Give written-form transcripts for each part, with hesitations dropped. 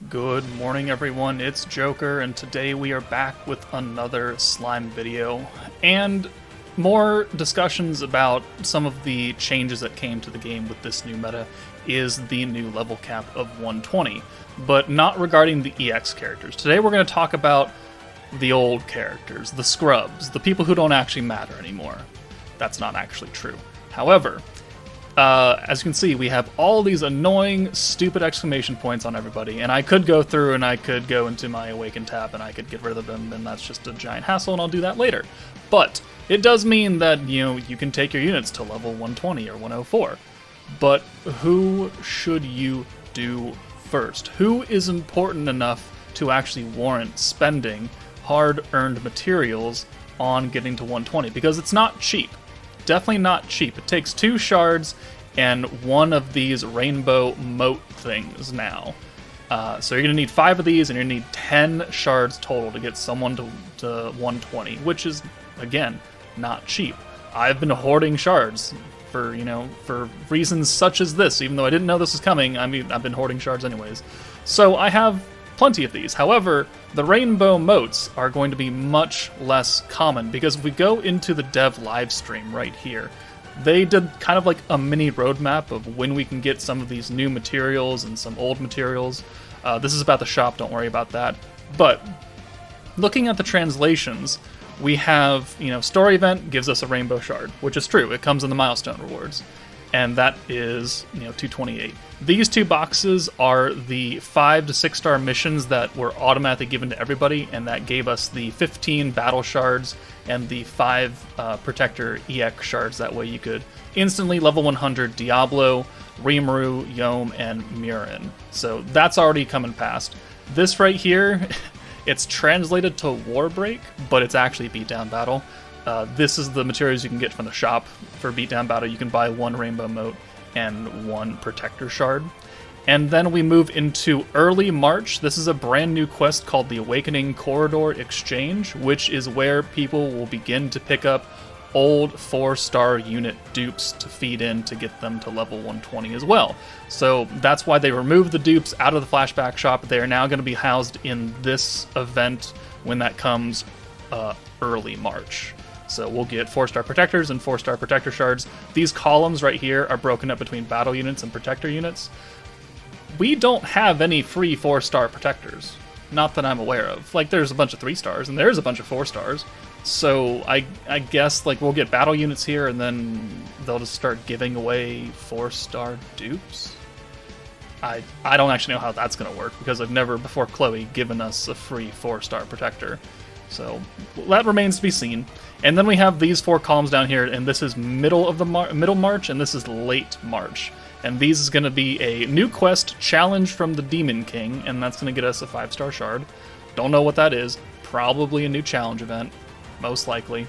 Good morning everyone, it's Joker, and today we are back with another slime video, and more discussions about some of the changes that came to the game with this new meta is the new level cap of 120, but not regarding the EX characters. Today we're going to talk about the old characters, the scrubs, the people who don't actually matter anymore. That's not actually true. However, as you can see, we have all these annoying, stupid exclamation points on everybody, and I could go through and I could go into my Awaken tab and I could get rid of them, and that's just a giant hassle, and I'll do that later. But it does mean that, you can take your units to level 120 or 104. But who should you do first? Who is important enough to actually warrant spending hard-earned materials on getting to 120? Because it's not cheap. Definitely not cheap. It takes 2 shards and one of these rainbow moat things now. So you're going to need 5 of these, and you're going to need 10 shards total to get someone to 120, which is, again, not cheap. I've been hoarding shards for reasons such as this. Even though I didn't know this was coming, I've been hoarding shards anyways. So I have plenty of these. However, the rainbow moats are going to be much less common, because if we go into the dev live stream right here, they did kind of like a mini roadmap of when we can get some of these new materials and some old materials. This is about the shop, don't worry about that. But looking at the translations, we have, story event gives us a rainbow shard, which is true. It comes in the milestone rewards, and that is, 228. These 2 boxes are the 5 to 6 star missions that were automatically given to everybody, and that gave us the 15 battle shards and the 5 protector EX shards. That way you could instantly level 100 Diablo, Rimuru, Yom, and Murin. So that's already coming past. This right here, it's translated to Warbreak, but it's actually Beatdown Battle. This is the materials you can get from the shop for Beatdown Battle. You can buy 1 rainbow moat and 1 protector shard. And then we move into early March. This is a brand new quest called the Awakening Corridor Exchange, which is where people will begin to pick up old 4-star unit dupes to feed in to get them to level 120 as well. So that's why they removed the dupes out of the flashback shop. They are now going to be housed in this event when that comes early March. So we'll get 4-star protectors and 4-star protector shards. These columns right here are broken up between battle units and protector units. We don't have any free 4-star protectors. Not that I'm aware of. Like, there's a bunch of 3 stars and there's a bunch of 4 stars. So I guess we'll get battle units here, and then they'll just start giving away 4-star dupes. I don't actually know how that's going to work, because I've never before Chloe given us a free 4-star protector. So that remains to be seen. And then we have these 4 columns down here, and this is middle March, and this is late March. And these is going to be a new quest, Challenge from the Demon King, and that's going to get us a 5-star shard. Don't know what that is. Probably a new challenge event, most likely.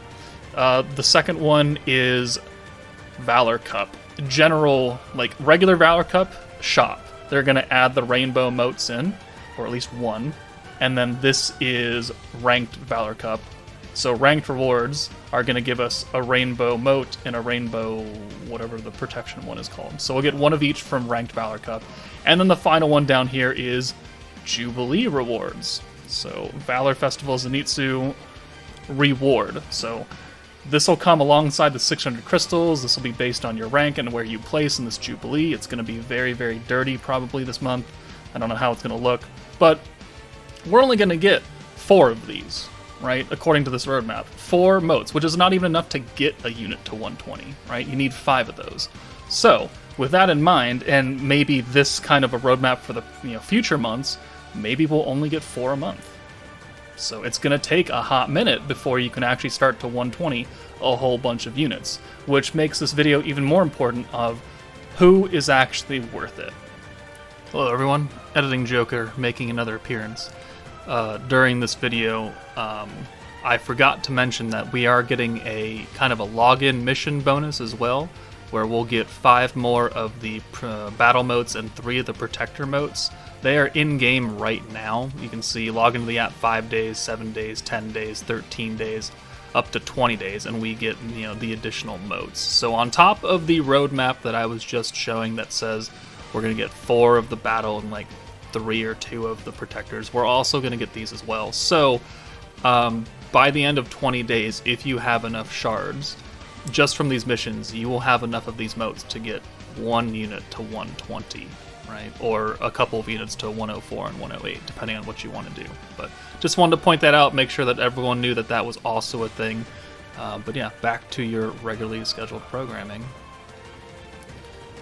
The second one is Valor Cup. General, regular Valor Cup shop. They're going to add the rainbow moats in, or at least 1. And then this is Ranked Valor Cup. So ranked rewards are going to give us a rainbow moat and a rainbow, whatever the protection one is called. So we'll get 1 of each from Ranked Valor Cup. And then the final one down here is Jubilee rewards. So Valor Festival Zenitsu reward. So this will come alongside the 600 crystals. This will be based on your rank and where you place in this Jubilee. It's going to be very, very dirty probably this month. I don't know how it's going to look. But we're only going to get 4 of these, right? According to this roadmap. 4 moats, which is not even enough to get a unit to 120, right? You need 5 of those. So, with that in mind, and maybe this kind of a roadmap for the future months, maybe we'll only get 4 a month. So it's going to take a hot minute before you can actually start to 120 a whole bunch of units, which makes this video even more important of who is actually worth it. Hello everyone, Editing Joker making another appearance. During this video, I forgot to mention that we are getting a kind of a login mission bonus as well, where we'll get 5 more of the battle moats and 3 of the protector moats. They are in-game right now. You can see log into the app 5 days, 7 days, 10 days, 13 days, up to 20 days, and we get the additional moats. So on top of the roadmap that I was just showing that says we're going to get 4 of the battle and 3 or 2 of the protectors, we're also going to get these as well. So by the end of 20 days, if you have enough shards, just from these missions, you will have enough of these motes to get 1 unit to 120, right? Or a couple of units to 104 and 108, depending on what you want to do. But just wanted to point that out, make sure that everyone knew that that was also a thing. But yeah, back to your regularly scheduled programming.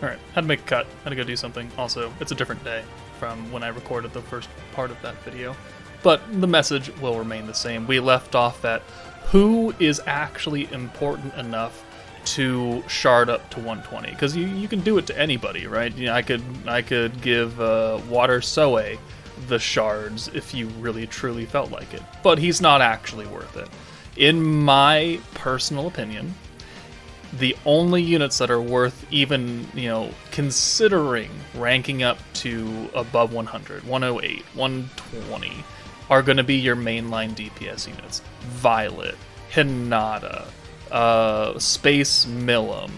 Alright, had to make a cut, had to go do something. Also, it's a different day from when I recorded the first part of that video. But the message will remain the same. We left off at who is actually important enough to shard up to 120, because you can do it to anybody, right? You know, I could give Water Soe the shards if you really truly felt like it, but he's not actually worth it. In my personal opinion, the only units that are worth even, considering ranking up to above 100, 108, 120 are going to be your mainline DPS units. Violet, Hinata, Space Milim,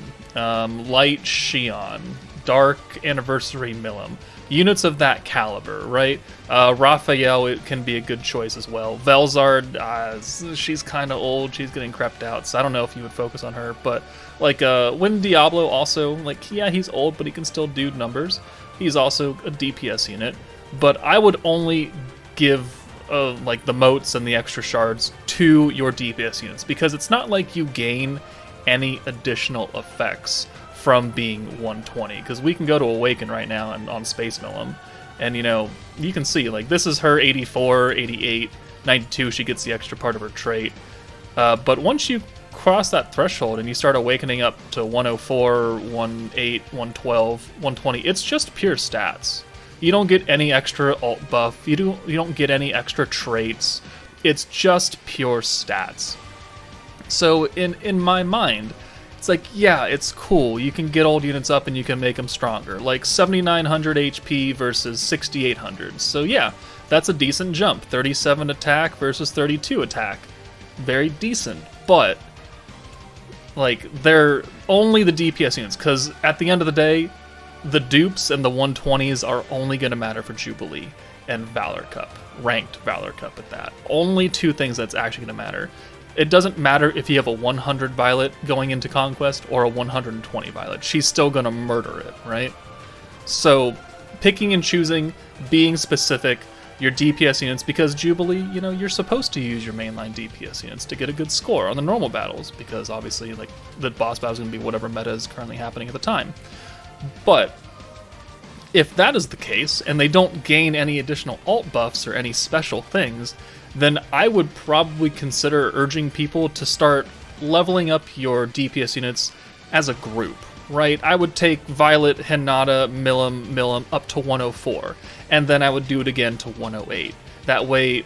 Light Xion, Dark Anniversary Milim. Units of that caliber, right? Raphael, it can be a good choice as well. Velzard, she's kind of old, she's getting crept out, so I don't know if you would focus on her. But when Diablo also, yeah, he's old, but he can still do numbers. He's also a DPS unit, but I would only give the motes and the extra shards to your DPS units, because it's not like you gain any additional effects from being 120, because we can go to Awaken right now and on Space Milim, and you can see this is her 84, 88, 92, she gets the extra part of her trait, but once you cross that threshold and you start awakening up to 104, 18, 112, 120, it's just pure stats. You don't get any extra alt buff, you don't get any extra traits, it's just pure stats. So in my mind, it's yeah, it's cool, you can get old units up and you can make them stronger, 7900 HP versus 6800, so yeah, that's a decent jump. 37 attack versus 32 attack, very decent, but they're only the DPS units, because at the end of the day, the dupes and the 120s are only going to matter for Jubilee and Valor Cup, ranked Valor Cup at that. Only 2 things that's actually going to matter. It doesn't matter if you have a 100 Violet going into Conquest or a 120 Violet. She's still going to murder it, right? So picking and choosing, being specific, your DPS units, because Jubilee, you're supposed to use your mainline DPS units to get a good score on the normal battles, because obviously the boss battle is going to be whatever meta is currently happening at the time. But if that is the case, and they don't gain any additional alt buffs or any special things, then I would probably consider urging people to start leveling up your DPS units as a group, right? I would take Violet, Hinata, Milim up to 104, and then I would do it again to 108. That way,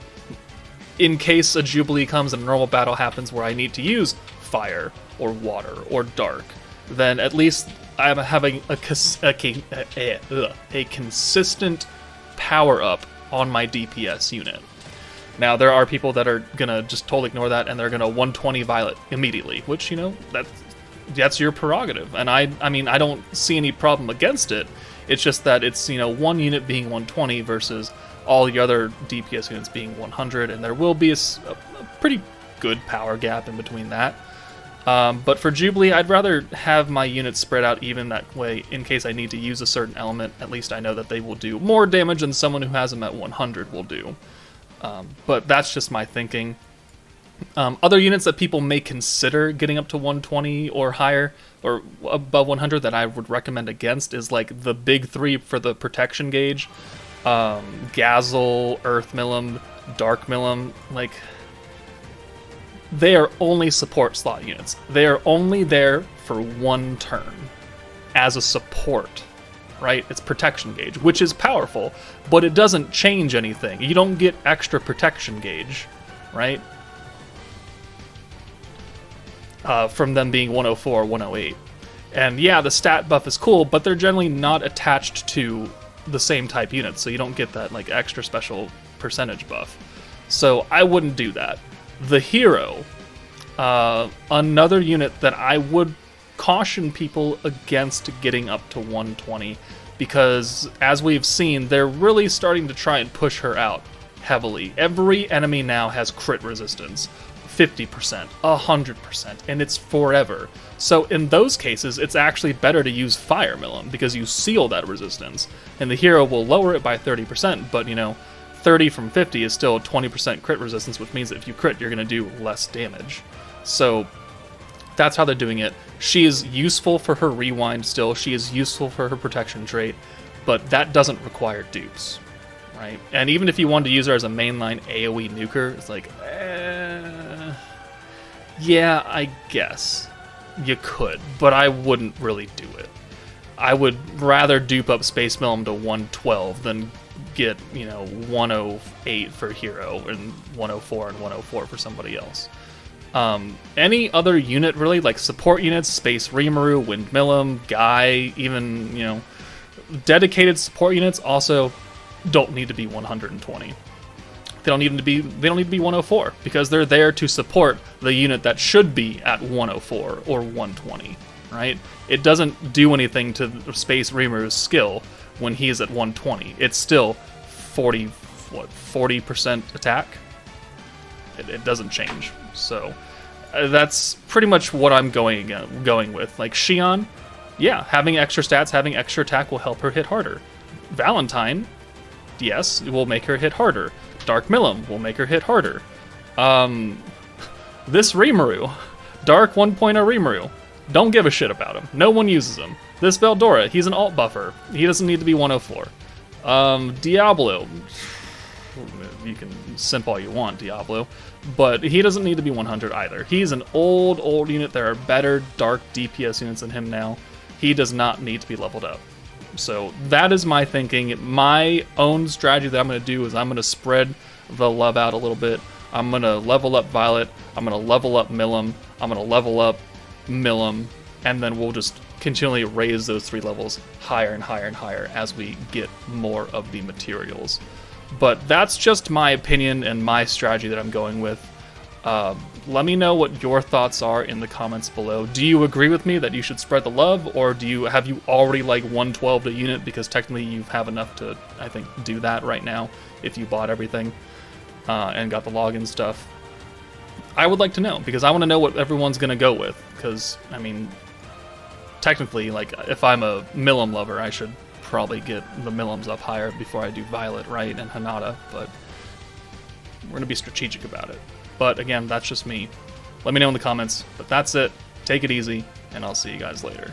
in case a Jubilee comes and a normal battle happens where I need to use Fire, or Water, or Dark, then at least I'm having a consistent power-up on my DPS unit. Now, there are people that are going to just totally ignore that, and they're going to 120 Violet immediately, which, that's your prerogative. And I mean, I don't see any problem against it. It's just that it's, one unit being 120 versus all the other DPS units being 100, and there will be a pretty good power gap in between that. But for Jubilee, I'd rather have my units spread out even that way. In case I need to use a certain element, at least I know that they will do more damage than someone who has them at 100 will do. But that's just my thinking. Other units that people may consider getting up to 120 or higher, or above 100, that I would recommend against is the big 3 for the protection gauge. Gazel, Earth Milim, Dark Milim, they are only support slot units. They are only there for 1 turn as a support, right? It's protection gauge, which is powerful, but it doesn't change anything. You don't get extra protection gauge, right? From them being 104 or 108. And yeah, the stat buff is cool, but they're generally not attached to the same type units, so you don't get that extra special percentage buff. So I wouldn't do that. The hero, another unit that I would caution people against getting up to 120, because as we've seen, they're really starting to try and push her out heavily. Every enemy now has crit resistance, 50%, 100%, and it's forever. So in those cases, it's actually better to use Fire Milim, because you seal that resistance, and the hero will lower it by 30%, but 30 from 50 is still 20% crit resistance, which means that if you crit, you're going to do less damage. So that's how they're doing it. She is useful for her rewind still, she is useful for her protection trait, but that doesn't require dupes, right? And even if you wanted to use her as a mainline AoE nuker, it's like, yeah, I guess you could, but I wouldn't really do it. I would rather dupe up Space Milim to 112 than get, 108 for hero and 104 and 104 for somebody else. Any other unit really, like support units, Space Rimuru, Wind Milim, Guy, even, dedicated support units also don't need to be 120. They don't need to be 104 because they're there to support the unit that should be at 104 or 120, right? It doesn't do anything to Space Rimuru's skill when he's at 120. It's still 40% attack. It doesn't change. So that's pretty much what I'm going with. Like Xion, yeah, having extra stats, having extra attack will help her hit harder. Valentine, yes, it will make her hit harder. Dark Milim will make her hit harder. This Rimuru, Dark 1.0 Rimuru, don't give a shit about him. No one uses him. This Veldora, he's an alt buffer. He doesn't need to be 104. Diablo, you can simp all you want, Diablo, but he doesn't need to be 100 either. He's an old unit. There are better dark DPS units than him now. He does not need to be leveled up. So that is my thinking. My own strategy that I'm going to do is I'm going to spread the love out a little bit. I'm going to level up Violet. I'm going to level up Milim. I'm going to level up Milim. And then we'll just continually raise those 3 levels higher and higher and higher as we get more of the materials. But that's just my opinion and my strategy that I'm going with. Let me know what your thoughts are in the comments below. Do you agree with me that you should spread the love, or have you already like 112 a unit, because technically you have enough to, I think, do that right now if you bought everything and got the login stuff? I would like to know, because I want to know what everyone's going to go with, because, I mean, technically, like, if I'm a Milim lover, I should probably get the Milims up higher before I do Violet, right, and Hanada, but we're going to be strategic about it. But again, that's just me. Let me know in the comments. But that's it. Take it easy, and I'll see you guys later.